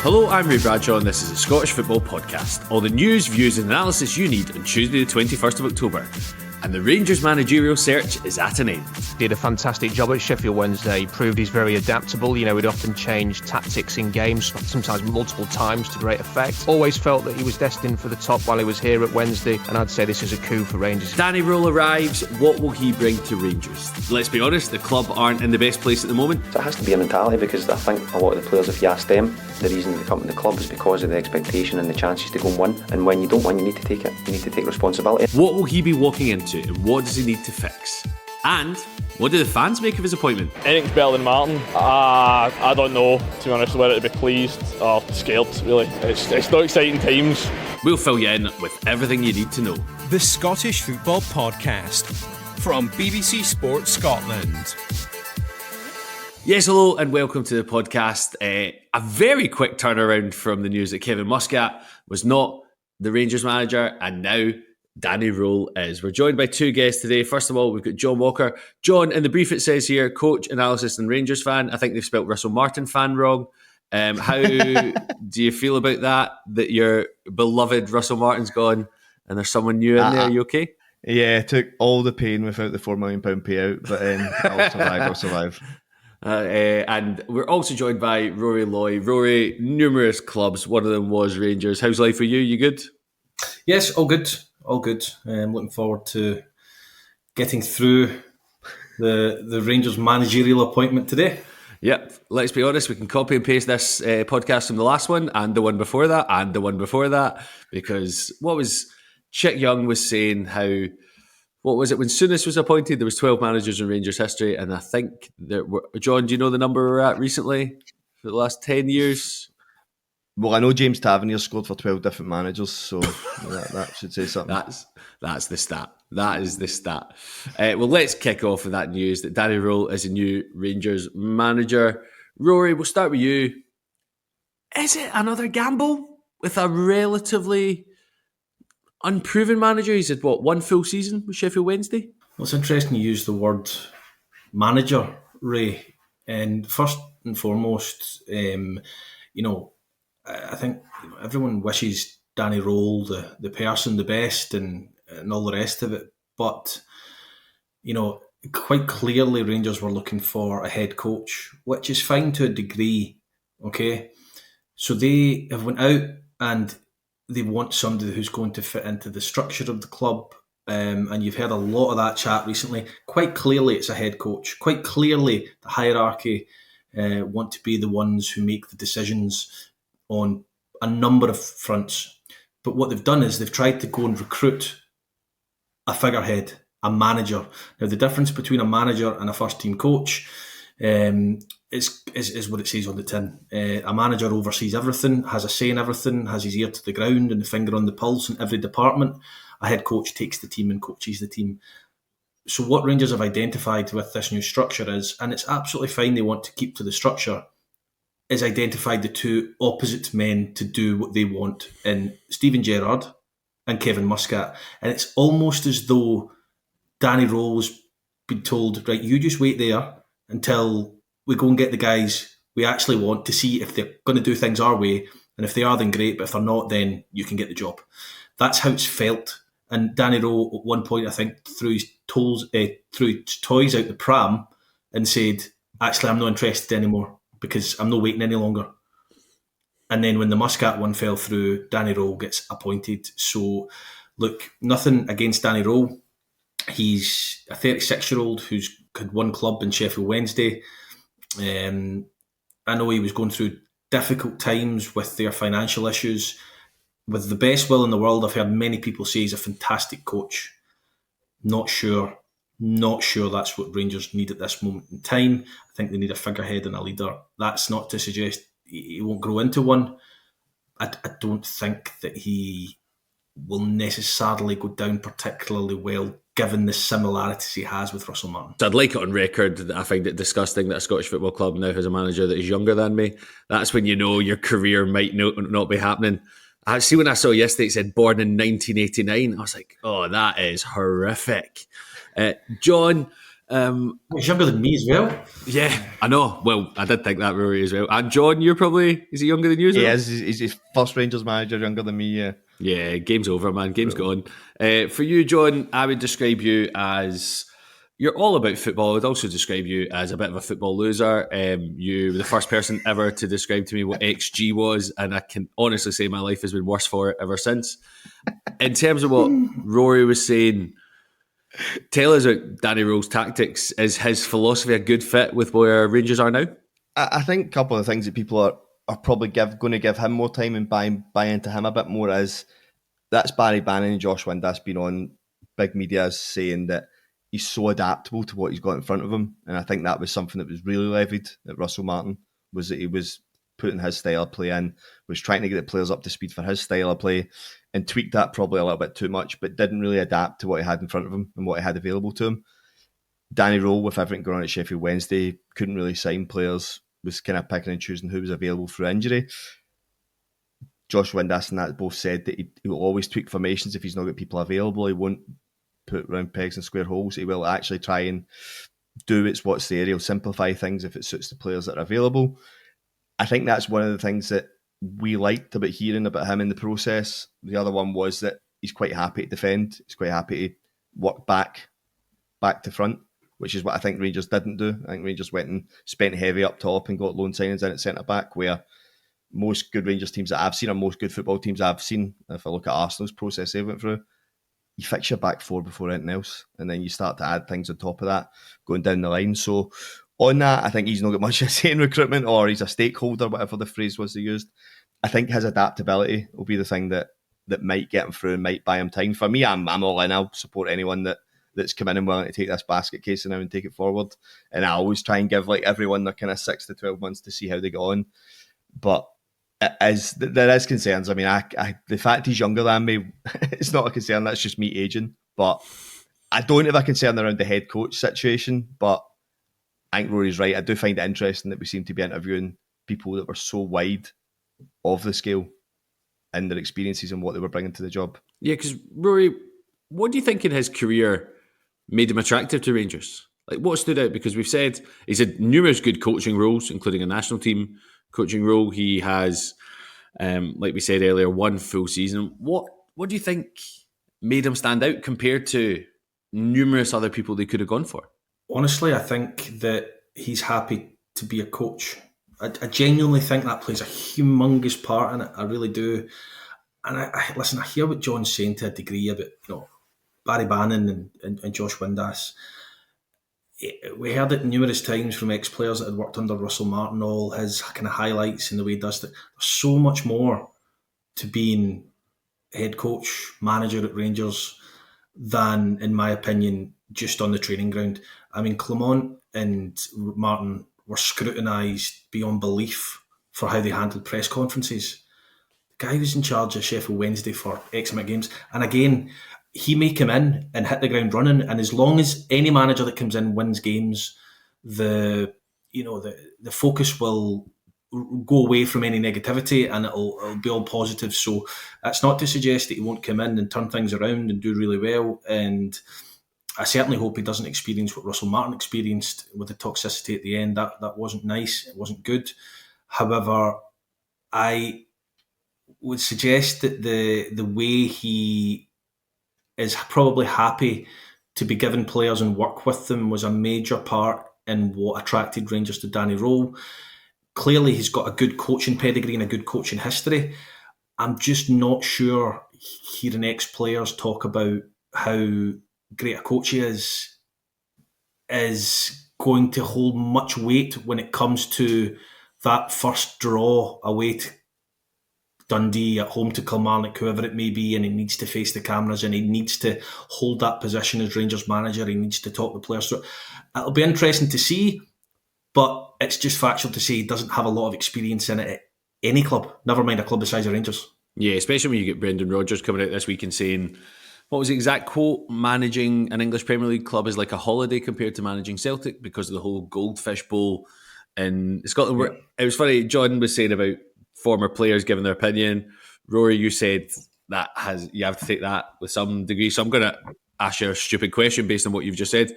Hello, I'm Rory Bradshaw and this is a Scottish Football Podcast. All the news, views and analysis you need on Tuesday the 21st of October. And the Rangers managerial search is at an end. Did a fantastic job at Sheffield Wednesday. He proved he's very adaptable. You know, he'd often change tactics in games, sometimes multiple times to great effect. Always felt that he was destined for the top while he was here at Wednesday, and I'd say this is a coup for Rangers. Danny Rohl arrives. What will he bring to Rangers? Let's be honest, the club aren't in the best place at the moment. So it has to be a mentality, because I think a lot of the players, if you ask them, the reason they come to the club is because of the expectation and the chances to go and win. And when you don't win, you need to take it. You need to take responsibility. What will he be walking into and what does he need to fix? And what do the fans make of his appointment? Anything's better than Martin. I don't know, to be honest, whether to be pleased or scared, really. It's not exciting times. We'll fill you in with everything you need to know. The Scottish Football Podcast from BBC Sports Scotland. Yes, hello and welcome to the podcast. A very quick turnaround from the news that Kevin Muscat was not the Rangers manager and now Danny Rohl is. We're joined by two guests today. First of all, we've got John Walker. John, in the brief it says here, coach, analysis and Rangers fan. I think they've spelt Russell Martin fan wrong. How do you feel about that your beloved Russell Martin's gone and there's someone new in there? Are you okay? Yeah, took all the pain without the £4 million payout, but I'll survive. And we're also joined by Rory Loy. Rory, numerous clubs. One of them was Rangers. How's life for you? You good? Yes, all good. All good. I'm looking forward to getting through the Rangers managerial appointment today. Yep. Let's be honest, we can copy and paste this podcast from the last one and the one before that and the one before that, because what was Chick Young was saying how, what was it, when Souness was appointed, there was 12 managers in Rangers history, and I think there were, John, do you know the number we're at recently for the last 10 years? Well, I know James Tavernier scored for 12 different managers, so that should say something. That's the stat. That is the stat. Well, let's kick off with that news that Danny Rohl is a new Rangers manager. Rory, we'll start with you. Is it another gamble with a relatively unproven manager? He's had, one full season with Sheffield Wednesday? Well, it's interesting you use the word manager, Ray. And first and foremost, I think everyone wishes Danny Rohl, the person, the best, and all the rest of it. But, quite clearly Rangers were looking for a head coach, which is fine to a degree, okay? So they have went out and they want somebody who's going to fit into the structure of the club. And you've heard a lot of that chat recently. Quite clearly it's a head coach. Quite clearly the hierarchy want to be the ones who make the decisions on a number of fronts. But what they've done is they've tried to go and recruit a figurehead, a manager. Now, the difference between a manager and a first-team coach is what it says on the tin. A manager oversees everything, has a say in everything, has his ear to the ground and the finger on the pulse in every department. A head coach takes the team and coaches the team. So what Rangers have identified with this new structure is, and it's absolutely fine they want to keep to the structure, is identified the two opposite men to do what they want in Steven Gerrard and Kevin Muscat. And it's almost as though Danny Rohl's been told, right, you just wait there until we go and get the guys we actually want to see if they're going to do things our way. And if they are, then great. But if they're not, then you can get the job. That's how it's felt. And Danny Rohl, at one point, I think, threw his toys out the pram and said, actually, I'm not interested anymore, because I'm not waiting any longer. And then when the Muscat one fell through, Danny Rohl gets appointed. So, look, nothing against Danny Rohl. He's a 36-year-old who's had one club in Sheffield Wednesday. I know he was going through difficult times with their financial issues. With the best will in the world, I've heard many people say he's a fantastic coach. Not sure that's what Rangers need at this moment in time. I think they need a figurehead and a leader. That's not to suggest he won't grow into one. I don't think that he will necessarily go down particularly well, given the similarities he has with Russell Martin. So I'd like it on record that I find it disgusting that a Scottish football club now has a manager that is younger than me. That's when you know your career might not be happening. I see when I saw yesterday it said born in 1989, I was like, oh, that is horrific. John, He's younger than me as well. Yeah, I know. Well, I did think that, Rory, as well. And John, is he younger than you as well? He is. He's his first Rangers manager, younger than me, yeah. Yeah, game's over, man. Game's gone. For you, John, I would describe you as... You're all about football. I would also describe you as a bit of a football loser. You were the first person ever to describe to me what XG was, and I can honestly say my life has been worse for it ever since. In terms of what Rory was saying, tell us about Danny Rohl's tactics. Is his philosophy a good fit with where Rangers are now? I think a couple of things that people are probably going to give him more time and buy into him a bit more is that's Barry Bannon and Josh Windass been on big media saying that he's so adaptable to what he's got in front of him. And I think that was something that was really levied at Russell Martin, was that he was putting his style of play in, was trying to get the players up to speed for his style of play, and tweaked that probably a little bit too much, but didn't really adapt to what he had in front of him and what he had available to him. Danny Rohl, with everything going on at Sheffield Wednesday, couldn't really sign players, was kind of picking and choosing who was available through injury. Josh Windass and that both said that he will always tweak formations if he's not got people available. He won't put round pegs and square holes. He will actually try and do what's there. He'll simplify things if it suits the players that are available. I think that's one of the things that we liked about hearing about him in the process. The other one was that he's quite happy to defend. He's quite happy to work back to front, which is what I think Rangers didn't do. I think Rangers went and spent heavy up top and got loan signings in at centre-back, where most good Rangers teams that I've seen, or most good football teams I've seen, if I look at Arsenal's process they went through, you fix your back four before anything else, and then you start to add things on top of that going down the line. So on that, I think he's not got much to say in recruitment, or he's a stakeholder, whatever the phrase was they used. I think his adaptability will be the thing that might get him through and might buy him time. For me, I'm all in. I'll support anyone that's come in and willing to take this basket case now and take it forward. And I always try and give everyone their kind of 6 to 12 months to see how they go on. But there is concerns. I mean, the fact he's younger than me, it's not a concern. That's just me aging. But I don't have a concern around the head coach situation. But I think Rory's right. I do find it interesting that we seem to be interviewing people that were so wide of the scale in their experiences and what they were bringing to the job. Yeah, because Rory, what do you think in his career made him attractive to Rangers? Like, what stood out? Because we've said he's had numerous good coaching roles, including a national team coaching role. He has, like we said earlier, one full season. What do you think made him stand out compared to numerous other people they could have gone for? Honestly, I think that he's happy to be a coach. I genuinely think that plays a humongous part in it. I really do. And I listen, I hear what John's saying to a degree about Barry Bannon and Josh Windass. We heard it numerous times from ex-players that had worked under Russell Martin, all his kind of highlights and the way he does it. There's so much more to being head coach, manager at Rangers than, in my opinion, just on the training ground. I mean, Clement and Martin were scrutinised beyond belief for how they handled press conferences. The guy was in charge of Sheffield Wednesday for X amount of games. And again, he may come in and hit the ground running, and as long as any manager that comes in wins games, the focus will go away from any negativity, and it'll be all positive. So that's not to suggest that he won't come in and turn things around and do really well. And I certainly hope he doesn't experience what Russell Martin experienced with the toxicity at the end. That wasn't nice. It wasn't good. However, I would suggest that the way he is probably happy to be given players and work with them was a major part in what attracted Rangers to Danny Rohl. Clearly, he's got a good coaching pedigree and a good coaching history. I'm just not sure hearing ex-players talk about how great a coach he is going to hold much weight when it comes to that first draw away to Dundee, at home to Kilmarnock, whoever it may be, and he needs to face the cameras and he needs to hold that position as Rangers manager. He needs to talk to players. So it'll be interesting to see, but it's just factual to say he doesn't have a lot of experience in it at any club, never mind a club the size of Rangers. Yeah, especially when you get Brendan Rodgers coming out this week and saying, what was the exact quote? Managing an English Premier League club is like a holiday compared to managing Celtic because of the whole Goldfish Bowl in Scotland. Yeah. It was funny, John was saying about former players giving their opinion. Rory, you said you have to take that with some degree. So I'm going to ask you a stupid question based on what you've just said.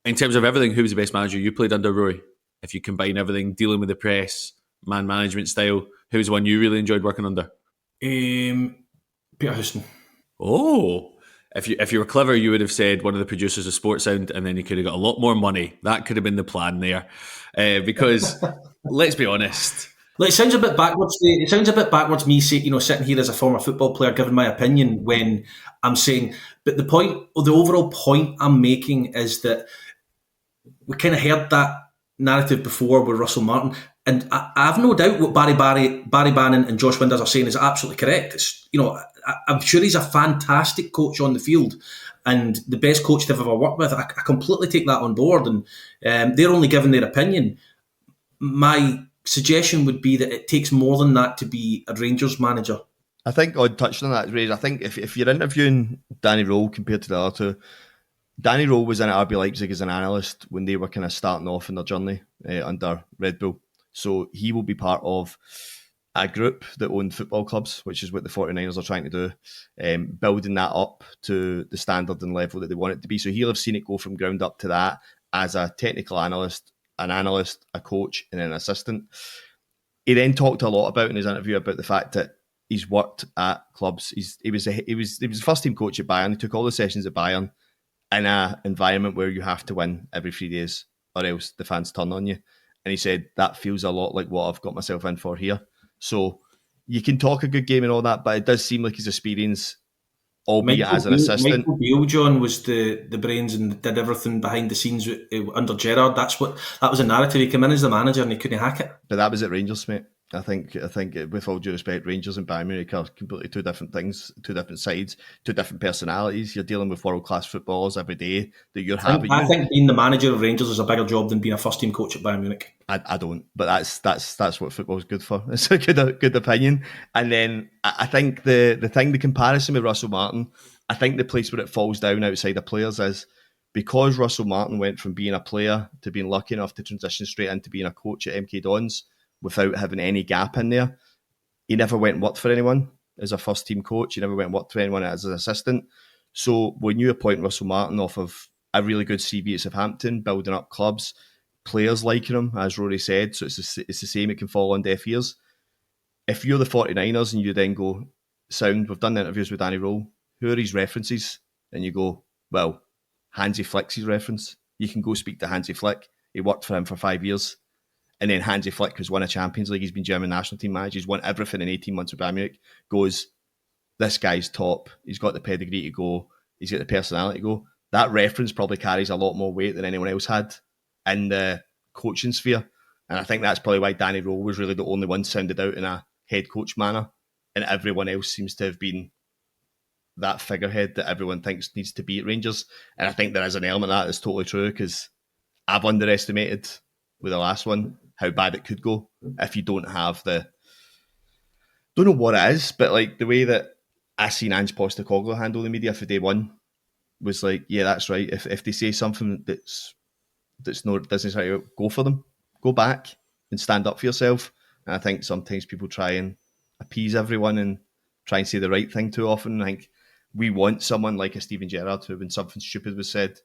In terms of everything, who was the best manager you played under, Rory? If you combine everything, dealing with the press, man management style, who's the one you really enjoyed working under? Peter Houston. Oh, if you were clever, you would have said one of the producers of Sports Sound, and then you could have got a lot more money. That could have been the plan there, because let's be honest. Like, it sounds a bit backwards. It sounds a bit backwards. Me, sitting here as a former football player, giving my opinion when I'm saying. But the point, or the overall point I'm making, is that we kind of heard that narrative before with Russell Martin, and I have no doubt what Barry Bannon and Josh Winders are saying is absolutely correct. It's, I'm sure he's a fantastic coach on the field and the best coach they've ever worked with. I completely take that on board, and they're only giving their opinion. My suggestion would be that it takes more than that to be a Rangers manager. I think I'd touched on that, Ray. I think if you're interviewing Danny Rohl compared to the other two, Danny Rohl was in at RB Leipzig as an analyst when they were kind of starting off in their journey under Red Bull. So he will be part of a group that owned football clubs, which is what the 49ers are trying to do, building that up to the standard and level that they want it to be. So he'll have seen it go from ground up to that as a technical analyst, an analyst, a coach, and an assistant. He then talked a lot about in his interview about the fact that he's worked at clubs. He was the first team coach at Bayern. He took all the sessions at Bayern in an environment where you have to win every 3 days or else the fans turn on you. And he said, that feels a lot like what I've got myself in for here. So you can talk a good game and all that, but it does seem like his experience, albeit as an assistant. Michael Beale, John, was the brains and did everything behind the scenes under Gerrard. That was a narrative. He came in as the manager and he couldn't hack it. But that was at Rangers, mate. I think with all due respect, Rangers and Bayern Munich are completely two different things, two different sides, two different personalities. You're dealing with world-class footballers every day that you're having. I think being the manager of Rangers is a bigger job than being a first-team coach at Bayern Munich. I don't, but that's what football's good for. It's a good opinion. And then I think the comparison with Russell Martin, I think the place where it falls down outside the players is because Russell Martin went from being a player to being lucky enough to transition straight into being a coach at MK Dons without having any gap in there. He never went and worked for anyone as a first team coach. He never went and worked for anyone as an assistant. So when you appoint Russell Martin off of a really good CV at Southampton, building up clubs, players liking him, as Rory said, so it's the same, it can fall on deaf ears. If you're the 49ers and you then go, sound, we've done the interviews with Danny Rohl, who are his references? And you go, well, Hansi Flick's his reference. You can go speak to Hansi Flick. He worked for him for 5 years. And then Hansi Flick has won a Champions League. He's been German national team manager. He's won everything in 18 months with Bayern Munich. Goes, this guy's top. He's got the pedigree to go. He's got the personality to go. That reference probably carries a lot more weight than anyone else had in the coaching sphere. And I think that's probably why Danny Rohl was really the only one sounded out in a head coach manner. And everyone else seems to have been that figurehead that everyone thinks needs to be at Rangers. And I think there is an element of that that's totally true, because I've underestimated with the last one how bad it could go if you don't have don't know what it is, but like the way that I seen Ange Postecoglou handle the media for day one was like, yeah, that's right. If they say something that's not doesn't right, go for them, go back and stand up for yourself. And I think sometimes people try and appease everyone and try and say the right thing too often. I think we want someone like a Steven Gerrard who, when something stupid was said,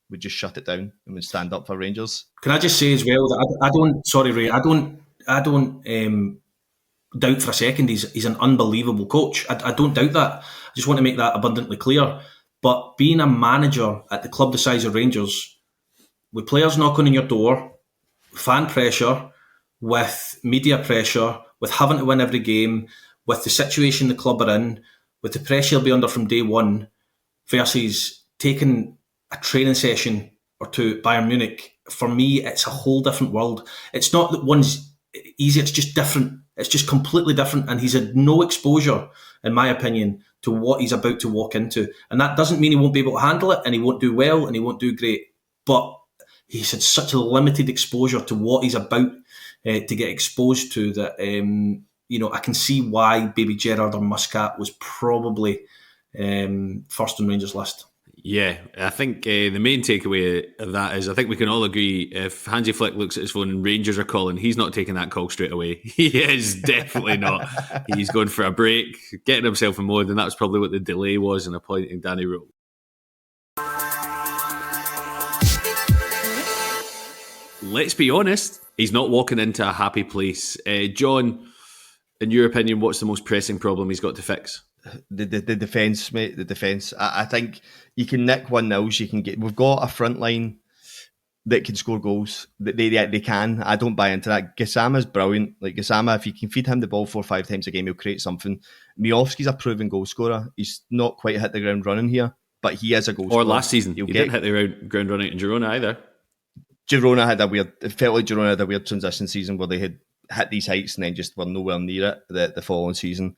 would just shut it down and would stand up for Rangers. Can I just say as well that I don't. Sorry, Ray. I don't doubt for a second he's an unbelievable coach. I don't doubt that. I just want to make that abundantly clear. But being a manager at the club the size of Rangers, with players knocking on your door, fan pressure, with media pressure, with having to win every game, with the situation the club are in, with the pressure you'll be under from day one, versus taking a training session or two at Bayern Munich, for me, it's a whole different world. It's not that one's easy, it's just different. It's just completely different. And he's had no exposure, in my opinion, to what he's about to walk into. And that doesn't mean he won't be able to handle it and he won't do well and he won't do great. But he's had such a limited exposure to what he's about to get exposed to that, I can see why Baby Gerrard or Muscat was probably first on Rangers' list. Yeah, I think the main takeaway of that is I think we can all agree if Hansi Flick looks at his phone and Rangers are calling, he's not taking that call straight away. He is definitely not. He's going for a break, getting himself in mode, and that's probably what the delay was in appointing Danny Rohl. let's be honest, he's not walking into a happy place. John, in your opinion, what's the most pressing problem he's got to fix? The defence, mate. The defence. I think you can nick 1-0s. You can get. We've got a front line that can score goals. They can. I don't buy into that. Gassama's brilliant. Like Gassama, if you can feed him the ball 4 or 5 times a game, he'll create something. Miofsky's a proven goal scorer. He's not quite hit the ground running here, but he is a goal scorer. Or last season, he didn't hit the ground running in Girona either. It felt like Girona had a weird transition season where they had hit these heights and then just were nowhere near it the following season.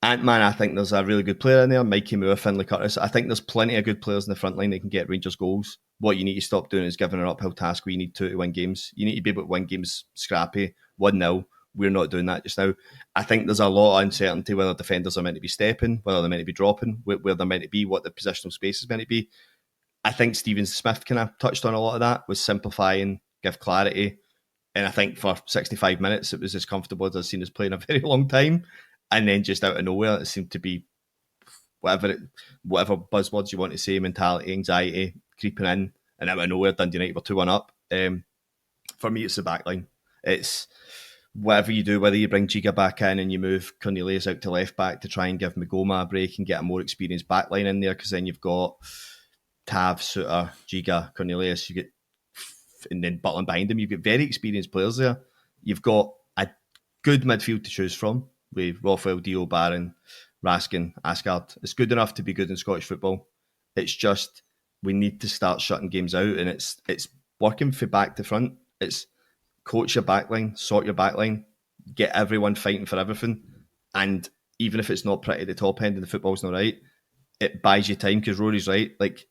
Ant-Man, I think there's a really good player in there. Mikey Moore, Finlay Curtis. I think there's plenty of good players in the front line that can get Rangers goals. What you need to stop doing is giving an uphill task where you need to win games. You need to be able to win games scrappy, 1-0. We're not doing that just now. I think there's a lot of uncertainty whether defenders are meant to be stepping, whether they're meant to be dropping, where they're meant to be, what the positional space is meant to be. I think Stephen Smith kind of touched on a lot of that, was simplifying, give clarity. And I think for 65 minutes, it was as comfortable as I've seen us play in a very long time. And then just out of nowhere, it seemed to be whatever buzzwords you want to say, mentality, anxiety, creeping in. And out of nowhere, Dundee United were 2-1 up. For me, it's the back line. It's whatever you do, whether you bring Giga back in and you move Cornelius out to left back to try and give Magoma a break and get a more experienced back line in there, because then you've got Tav, Suter, Giga, Cornelius, and then Butland behind him. You've got very experienced players there. You've got a good midfield to choose from with Raphael, Dio, Barron, Raskin, Asgard. It's good enough to be good in Scottish football. It's just we need to start shutting games out, and it's working for back to front. It's coach your backline, sort your backline, get everyone fighting for everything. And even if it's not pretty at the top end and the football's not right, it buys you time, because Rory's right. Like,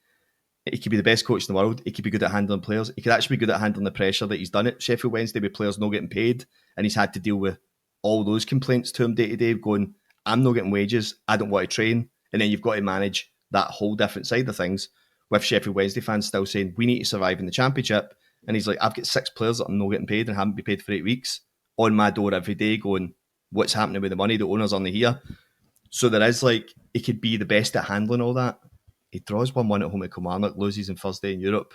he could be the best coach in the world. He could be good at handling players. He could actually be good at handling the pressure that he's done at Sheffield Wednesday with players not getting paid, and he's had to deal with all those complaints to him day to day, going, I'm not getting wages, I don't want to train. And then you've got to manage that whole different side of things with Sheffield Wednesday fans still saying, we need to survive in the Championship. And he's like, I've got 6 players that are not getting paid and haven't been paid for 8 weeks on my door every day going, what's happening with the money? The owner's only here. So there is like, he could be the best at handling all that. He draws 1-1 at home at Kilmarnock, loses on Thursday in Europe.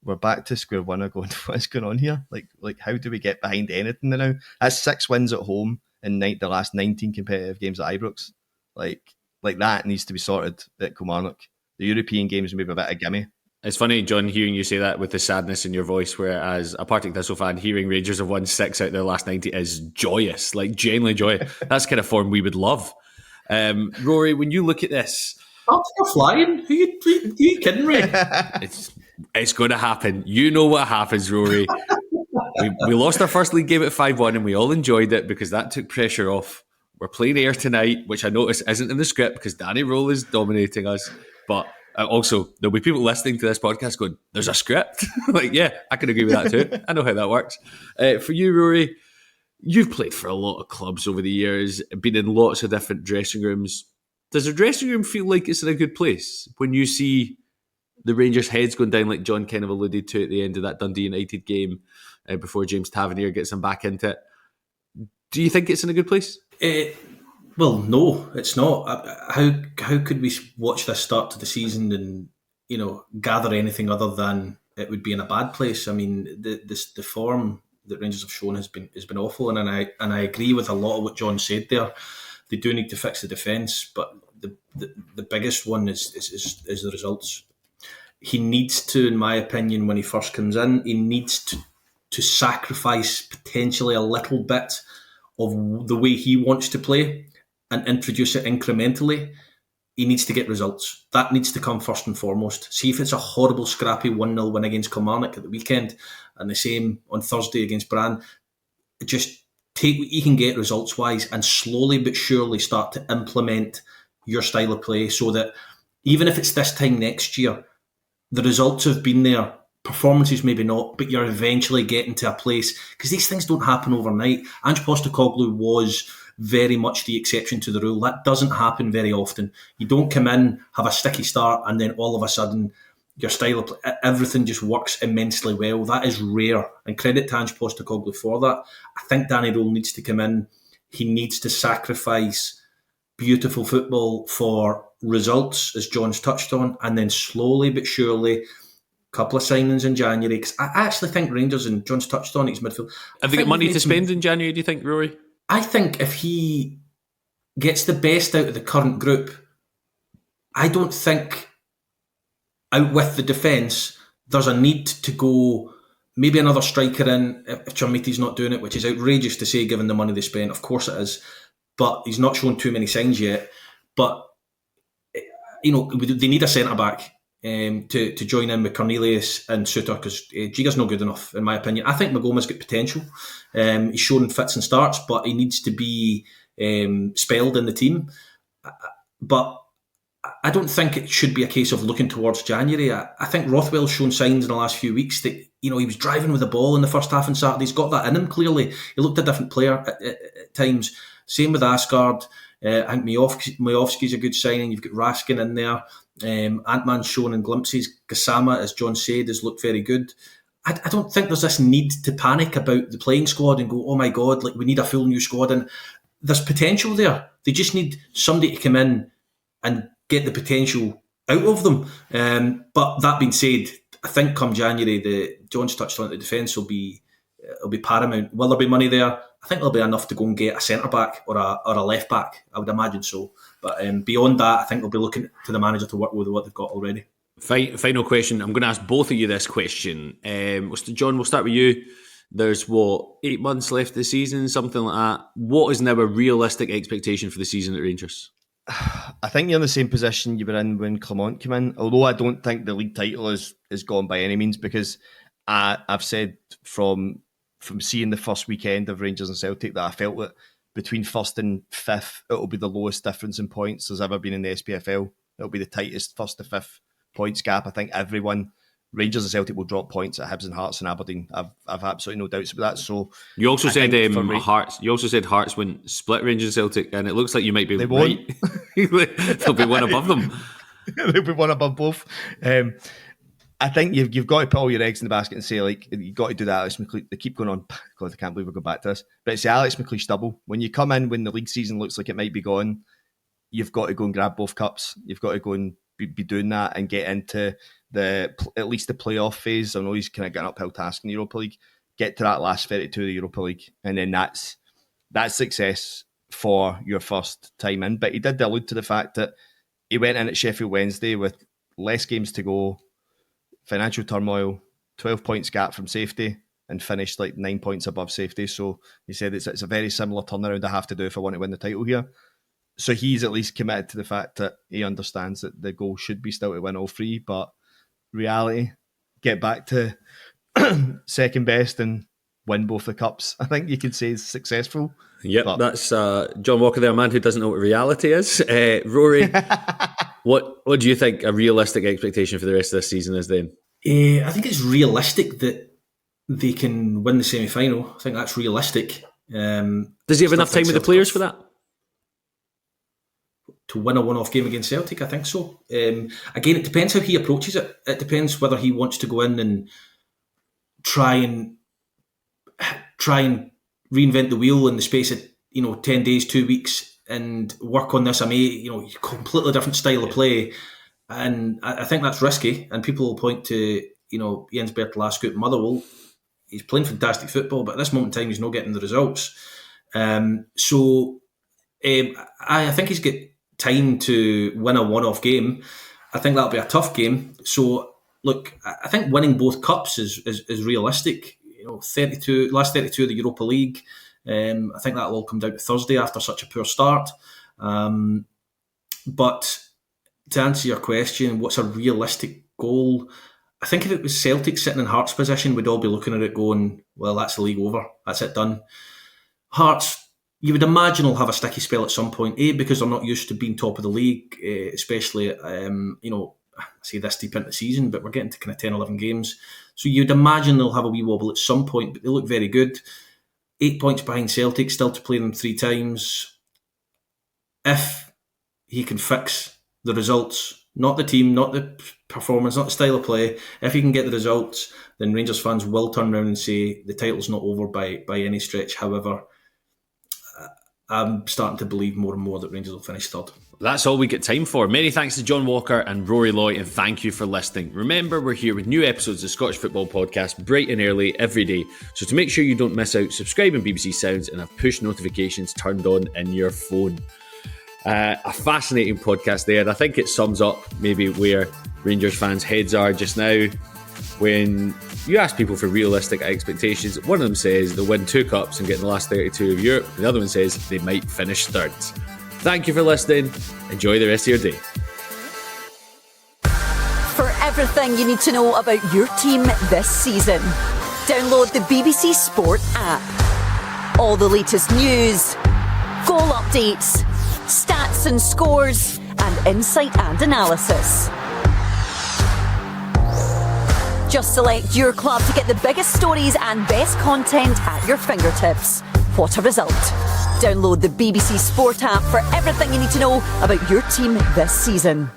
We're back to square one going, what's going on here? Like how do we get behind anything now? That's 6 wins at home in the last 19 competitive games at Ibrox. Like that needs to be sorted at Kilmarnock. The European games maybe a bit of gimme. It's funny, John, hearing you say that with the sadness in your voice, whereas a Partick Thistle fan, hearing Rangers have won 6 out of their last 90 is joyous, like genuinely joyous. That's kind of form we would love. Rory, when you look at this... You're flying? Are you kidding me? It's going to happen. You know what happens, Rory. we lost our first league game at 5-1 and we all enjoyed it because that took pressure off. We're playing Ayr tonight, which I notice isn't in the script because Danny Rohl is dominating us. But also, there'll be people listening to this podcast going, there's a script. Like, yeah, I can agree with that too. I know how that works. For you, Rory, you've played for a lot of clubs over the years, been in lots of different dressing rooms. Does the dressing room feel like it's in a good place when you see the Rangers' heads going down, like John kind of alluded to at the end of that Dundee United game before James Tavernier gets them back into it? Do you think it's in a good place? Well, no, it's not. How could we watch this start to the season and gather anything other than it would be in a bad place? I mean, the form that Rangers have shown has been awful, and I agree with a lot of what John said there. They do need to fix the defence, but the biggest one is the results. He needs to, in my opinion, when he first comes in, he needs to sacrifice potentially a little bit of the way he wants to play and introduce it incrementally. He needs to get results. That needs to come first and foremost. See if it's a horrible, scrappy 1-0 win against Kilmarnock at the weekend and the same on Thursday against Brann. Just take what you can get results-wise and slowly but surely start to implement your style of play so that even if it's this time next year, the results have been there. Performances maybe not, but you're eventually getting to a place, because these things don't happen overnight. Ange Postecoglou was very much the exception to the rule. That doesn't happen very often. You don't come in, have a sticky start, and then all of a sudden your style of play, everything just works immensely well. That is rare, and credit to Ange Postecoglou for that. I think Danny Rohl needs to come in. He needs to sacrifice beautiful football for results, as John's touched on, and then slowly but surely couple of signings in January, because I actually think Rangers, and John's touched on it, his midfield. Have they got money to spend in January, do you think, Rory? I think if he gets the best out of the current group, I don't think out with the defence there's a need to go maybe another striker in if Chermiti's not doing it, which is outrageous to say given the money they spent. Of course it is, but he's not shown too many signs yet. But they need a centre back to join in with Cornelius and Suter, because Giga's not good enough in my opinion. I think Magoma's got potential. He's shown fits and starts, but he needs to be spelled in the team. But I don't think it should be a case of looking towards January. I think Rothwell's shown signs in the last few weeks that he was driving with the ball in the first half on Saturday. He's got that in him, clearly. He looked a different player at times. Same with Asgard. I think Majovski's a good signing. You've got Raskin in there. Ant-Man's shown in glimpses. Gassama, as John said, has looked very good. I don't think there's this need to panic about the playing squad and go, oh my God, like we need a full new squad. And there's potential there. They just need somebody to come in and get the potential out of them. But that being said, I think come January, John's touched on it, the defence will be paramount. Will there be money there? I think there'll be enough to go and get a centre back or a left back. I would imagine so. But beyond that, I think they'll be looking to the manager to work with what they've got already. Final question. I'm going to ask both of you this question. John, we'll start with you. There's 8 months left of the season, something like that. What is now a realistic expectation for the season at Rangers? I think you're in the same position you were in when Clement came in, although I don't think the league title is gone by any means, because I've said from seeing the first weekend of Rangers and Celtic that I felt that between first and fifth it'll be the lowest difference in points there's ever been in the SPFL. It'll be the tightest first to fifth points gap. I think Rangers and Celtic will drop points at Hibs and Hearts and Aberdeen. I've absolutely no doubts about that. So you also said Hearts. You also said Hearts wouldn't split Rangers and Celtic, and it looks like you might be right. There'll be one above them. There'll be one above both. I think you've got to put all your eggs in the basket and say, like, you've got to do that. Alex McLeish. They keep going on. God, I can't believe we go back to this. But it's the Alex McLeish double. When you come in when the league season looks like it might be gone, you've got to go and grab both cups. You've got to go and be doing that and get into at least the playoff phase. I know he's kind of got an uphill task in the Europa League. Get to that last 32 of the Europa League, and then that's success for your first time in. But he did allude to the fact that he went in at Sheffield Wednesday with less games to go, financial turmoil, 12 points gap from safety, and finished like 9 points above safety. So he said it's a very similar turnaround I have to do if I want to win the title here. So he's at least committed to the fact that he understands that the goal should be still to win all three, but reality, get back to second best and win both the cups. I think you could say is successful. Yep, that's John Walker there, a man who doesn't know what reality is. Rory, what do you think a realistic expectation for the rest of this season is then? I think it's realistic that they can win the semi-final. I think that's realistic. Does he have enough time with the players for that? To win a one-off game against Celtic, I think so. Again, it depends how he approaches it. It depends whether he wants to go in and try and reinvent the wheel in the space of 10 days, 2 weeks, and work on this completely different style of play. And I think that's risky. And people will point to Jens Bertel Askew at Motherwell. He's playing fantastic football, but at this moment in time, he's not getting the results. So I think he's got time to win a one-off game. I think that'll be a tough game. So look, I think winning both cups is realistic. 32 last 32 of the Europa League. I think that'll all come down to Thursday after such a poor start. But to answer your question, what's a realistic goal? I think if it was Celtic sitting in Hearts' position, we'd all be looking at it going, well, that's the league over. That's it done. Hearts, you would imagine, will have a sticky spell at some point, because they're not used to being top of the league, especially, I say this deep into the season, but we're getting to kind of 10, 11 games. So you'd imagine they'll have a wee wobble at some point, but they look very good. 8 points behind Celtic, still to play them 3 times. If he can fix the results, not the team, not the performance, not the style of play, if he can get the results, then Rangers fans will turn around and say the title's not over by any stretch. However, I'm starting to believe more and more that Rangers will finish third. That's all we get time for. Many thanks to John Walker and Rory Loy, and thank you for listening. Remember, we're here with new episodes of Scottish Football Podcast bright and early every day. So to make sure you don't miss out, subscribe on BBC Sounds and have push notifications turned on in your phone. A fascinating podcast there. I think it sums up maybe where Rangers fans' heads are just now. When you ask people for realistic expectations, one of them says they'll win 2 cups and get in the last 32 of Europe. The other one says they might finish third. Thank you for listening. Enjoy the rest of your day. For everything you need to know about your team this season, download the BBC Sport app. All the latest news, goal updates, stats and scores, and insight and analysis. Just select your club to get the biggest stories and best content at your fingertips. What a result. Download the BBC Sport app for everything you need to know about your team this season.